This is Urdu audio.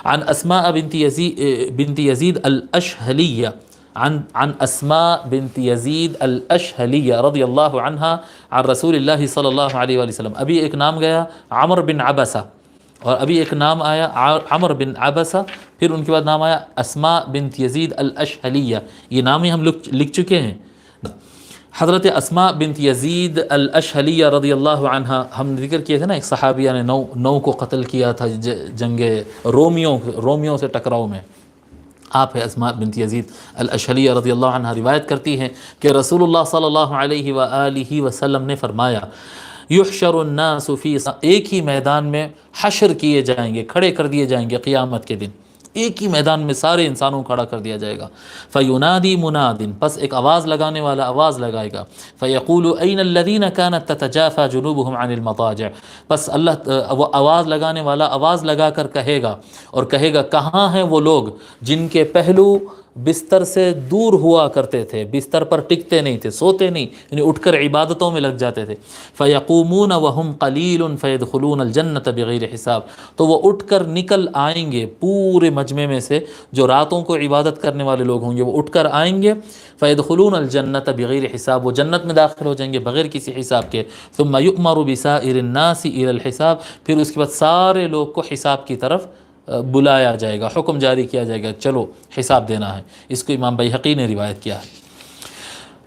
عن اسماء بنت یزید الاشہلیہ، عن اسماء بنت یزید الاشہلیہ رضی اللہ عنہا عن رسول اللہ صلی اللہ علیہ وآلہ وسلم. ابھی ایک نام گیا عمر بن عبسہ، اور ابھی ایک نام آیا عمر بن عبسہ، پھر ان کے بعد نام آیا اسماء بنت یزید الاشہلیہ. یہ نام ہی ہم لوگ لکھ چکے ہیں. حضرت اسماء بنت یزید الاشہلیہ رضی اللہ عنہا، ہم نے ذکر کیا تھا نا ایک صحابیہ نے نو کو قتل کیا تھا جنگ رومیوں سے ٹکراؤ میں. آپ ہے اسماء بنت یزید الاشہلیہ رضی اللہ عنہ، روایت کرتی ہیں کہ رسول اللہ صلی اللہ علیہ وآلہ وسلم نے فرمایا یحشر الناس فی، ایک ہی میدان میں حشر کیے جائیں گے، کھڑے کر دیے جائیں گے قیامت کے دن، ایک ہی میدان میں سارے انسانوں کو کھڑا کر دیا جائے گا. فینادی مناد، پس ایک آواز لگانے والا آواز لگائے گا. فیقول این الذین کانت تتجافى جنوبهم عن المضاجع، پس وہ آواز لگانے والا آواز لگا کر کہے گا، اور کہے گا کہاں ہیں وہ لوگ جن کے پہلو بستر سے دور ہوا کرتے تھے، بستر پر ٹکتے نہیں تھے، سوتے نہیں، یعنی اٹھ کر عبادتوں میں لگ جاتے تھے. فیقومون وهم قلیل فیدخلون الجنۃ بغیر حساب، تو وہ اٹھ کر نکل آئیں گے پورے مجمع میں سے، جو راتوں کو عبادت کرنے والے لوگ ہوں گے وہ اٹھ کر آئیں گے. فیدخلون الجنۃ بغیر حساب، وہ جنت میں داخل ہو جائیں گے بغیر کسی حساب کے. ثم یؤمر بسائر الناس الی الحساب، پھر اس کے بعد سارے لوگ کو حساب کی طرف بلایا جائے گا، حکم جاری کیا جائے گا، چلو حساب دینا ہے. اس کو امام بیہقی نے روایت کیا ہے.